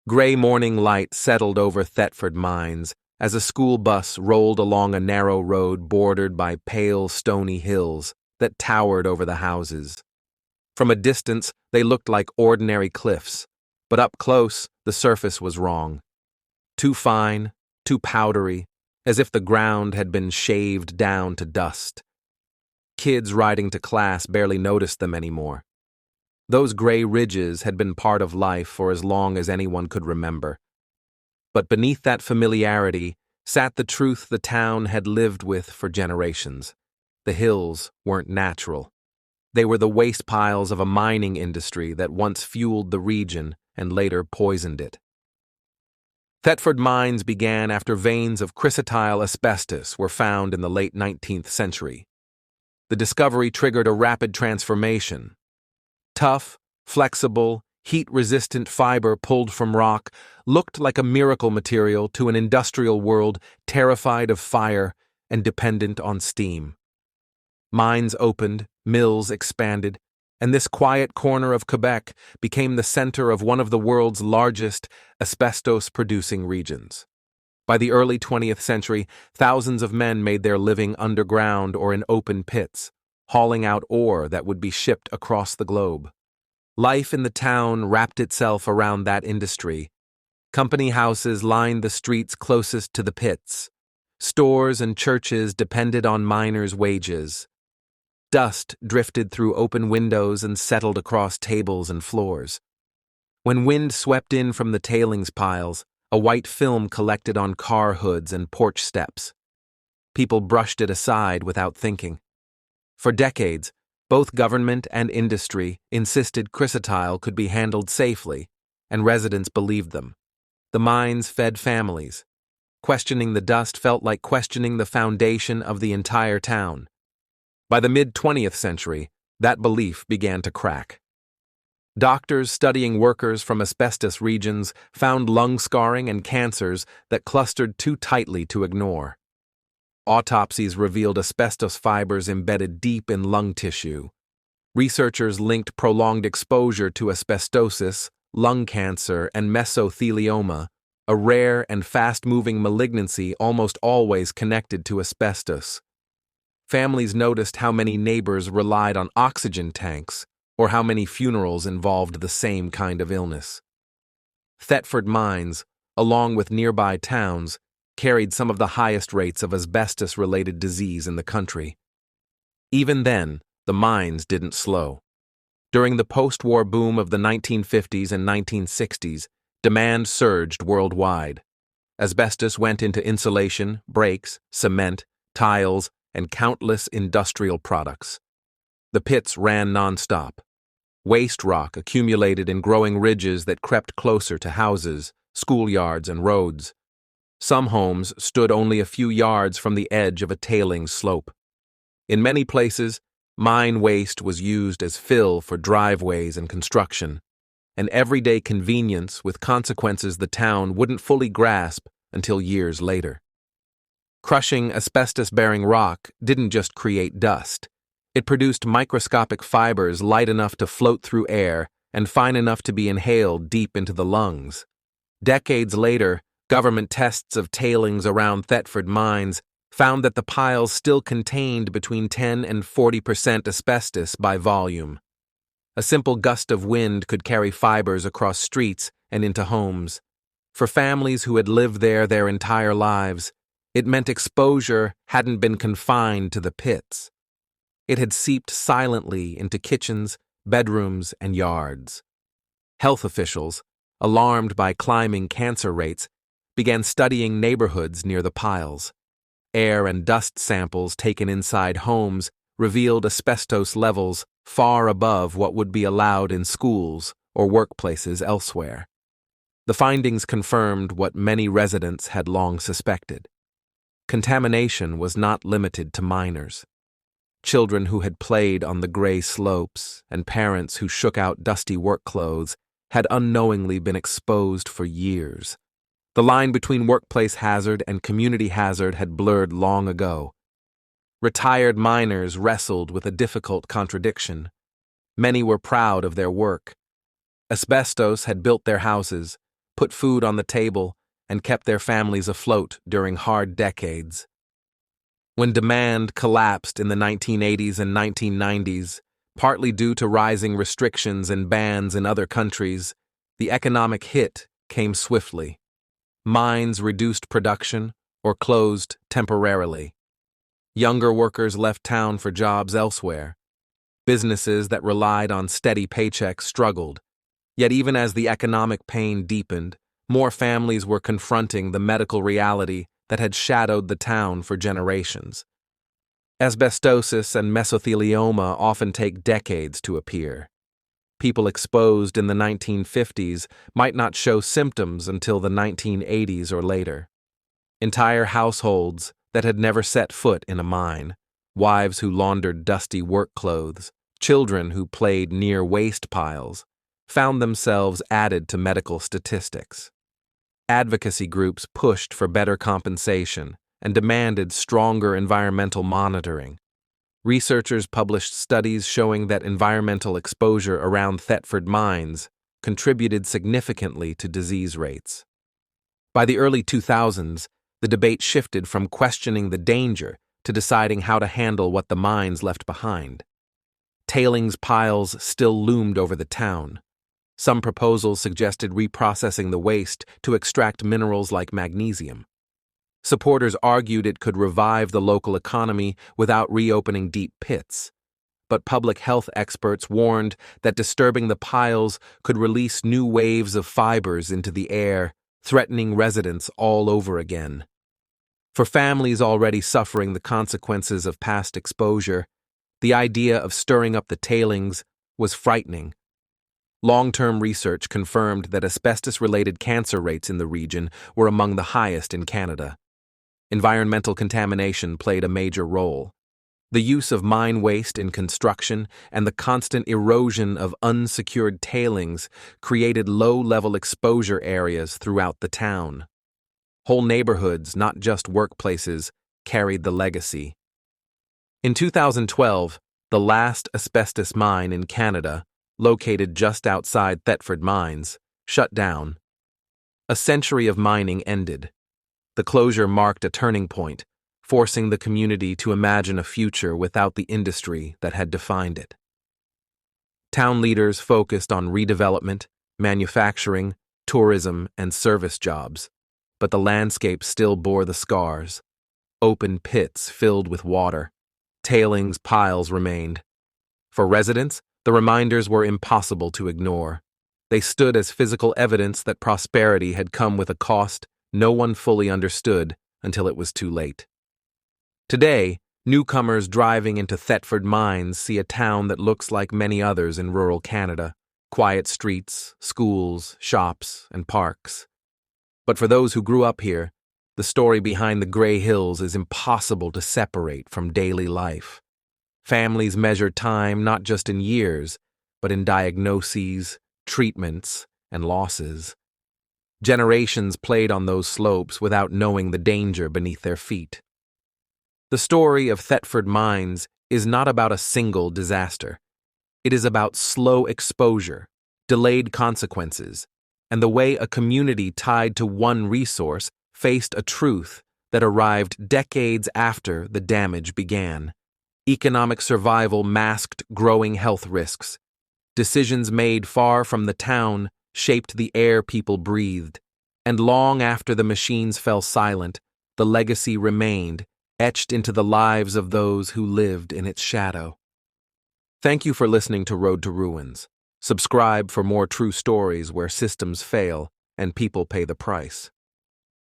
Gray morning light settled over Thetford Mines as a school bus rolled along a narrow road bordered by pale, stony hills that towered over the houses. From a distance, they looked like ordinary cliffs, but up close, the surface was wrong. Too fine, too powdery, as if the ground had been shaved down to dust. Kids riding to class barely noticed them anymore. Those gray ridges had been part of life for as long as anyone could remember. But beneath that familiarity sat the truth the town had lived with for generations. The hills weren't natural. They were the waste piles of a mining industry that once fueled the region and later poisoned it. Thetford Mines began after veins of chrysotile asbestos were found in the late 19th century. The discovery triggered a rapid transformation. Tough, flexible, heat-resistant fiber pulled from rock looked like a miracle material to an industrial world terrified of fire and dependent on steam. Mines opened, mills expanded, and this quiet corner of Quebec became the center of one of the world's largest asbestos-producing regions. By the early 20th century, thousands of men made their living underground or in open pits, hauling out ore that would be shipped across the globe. Life in the town wrapped itself around that industry. Company houses lined the streets closest to the pits. Stores and churches depended on miners' wages. Dust drifted through open windows and settled across tables and floors. When wind swept in from the tailings piles, a white film collected on car hoods and porch steps. People brushed it aside without thinking. For decades, both government and industry insisted chrysotile could be handled safely, and residents believed them. The mines fed families. Questioning the dust felt like questioning the foundation of the entire town. By the mid-20th century, that belief began to crack. Doctors studying workers from asbestos regions found lung scarring and cancers that clustered too tightly to ignore. Autopsies revealed asbestos fibers embedded deep in lung tissue. Researchers linked prolonged exposure to asbestosis, lung cancer, and mesothelioma, a rare and fast-moving malignancy almost always connected to asbestos. Families noticed how many neighbors relied on oxygen tanks, or how many funerals involved the same kind of illness. Thetford Mines, along with nearby towns, carried some of the highest rates of asbestos-related disease in the country. Even then, the mines didn't slow. During the post-war boom of the 1950s and 1960s, demand surged worldwide. Asbestos went into insulation, brakes, cement, tiles, and countless industrial products. The pits ran nonstop. Waste rock accumulated in growing ridges that crept closer to houses, schoolyards, and roads. Some homes stood only a few yards from the edge of a tailing slope. In many places, mine waste was used as fill for driveways and construction, an everyday convenience with consequences the town wouldn't fully grasp until years later. Crushing asbestos-bearing rock didn't just create dust. It produced microscopic fibers light enough to float through air and fine enough to be inhaled deep into the lungs. Decades later, government tests of tailings around Thetford Mines found that the piles still contained between 10 and 40% asbestos by volume. A simple gust of wind could carry fibers across streets and into homes. For families who had lived there their entire lives, it meant exposure hadn't been confined to the pits. It had seeped silently into kitchens, bedrooms, and yards. Health officials, alarmed by climbing cancer rates, began studying neighborhoods near the piles. Air and dust samples taken inside homes revealed asbestos levels far above what would be allowed in schools or workplaces elsewhere. The findings confirmed what many residents had long suspected. Contamination was not limited to miners. Children who had played on the gray slopes and parents who shook out dusty work clothes had unknowingly been exposed for years. The line between workplace hazard and community hazard had blurred long ago. Retired miners wrestled with a difficult contradiction. Many were proud of their work. Asbestos had built their houses, put food on the table, and kept their families afloat during hard decades. When demand collapsed in the 1980s and 1990s, partly due to rising restrictions and bans in other countries, the economic hit came swiftly. Mines reduced production or closed temporarily. Younger workers left town for jobs elsewhere. Businesses that relied on steady paychecks struggled. Yet even as the economic pain deepened, more families were confronting the medical reality that had shadowed the town for generations. Asbestosis and mesothelioma often take decades to appear. People exposed in the 1950s might not show symptoms until the 1980s or later. Entire households that had never set foot in a mine, wives who laundered dusty work clothes, children who played near waste piles, found themselves added to medical statistics. Advocacy groups pushed for better compensation and demanded stronger environmental monitoring. Researchers published studies showing that environmental exposure around Thetford Mines contributed significantly to disease rates. By the early 2000s, the debate shifted from questioning the danger to deciding how to handle what the mines left behind. Tailings piles still loomed over the town. Some proposals suggested reprocessing the waste to extract minerals like magnesium. Supporters argued it could revive the local economy without reopening deep pits. But public health experts warned that disturbing the piles could release new waves of fibers into the air, threatening residents all over again. For families already suffering the consequences of past exposure, the idea of stirring up the tailings was frightening. Long-term research confirmed that asbestos-related cancer rates in the region were among the highest in Canada. Environmental contamination played a major role. The use of mine waste in construction and the constant erosion of unsecured tailings created low-level exposure areas throughout the town. Whole neighborhoods, not just workplaces, carried the legacy. In 2012, the last asbestos mine in Canada, located just outside Thetford Mines, shut down. A century of mining ended. The closure marked a turning point, forcing the community to imagine a future without the industry that had defined it. Town leaders focused on redevelopment, manufacturing, tourism, and service jobs, but the landscape still bore the scars. Open pits filled with water. Tailings piles remained. For residents, the reminders were impossible to ignore. They stood as physical evidence that prosperity had come with a cost no one fully understood until it was too late. Today, newcomers driving into Thetford Mines see a town that looks like many others in rural Canada: quiet streets, schools, shops, and parks. But for those who grew up here, the story behind the gray hills is impossible to separate from daily life. Families measure time not just in years, but in diagnoses, treatments, and losses. Generations played on those slopes without knowing the danger beneath their feet. The story of Thetford Mines is not about a single disaster. It is about slow exposure, delayed consequences, and the way a community tied to one resource faced a truth that arrived decades after the damage began. Economic survival masked growing health risks. Decisions made far from the town shaped the air people breathed, and long after the machines fell silent, the legacy remained, etched into the lives of those who lived in its shadow. Thank you for listening to Road to Ruins. Subscribe for more true stories where systems fail and people pay the price.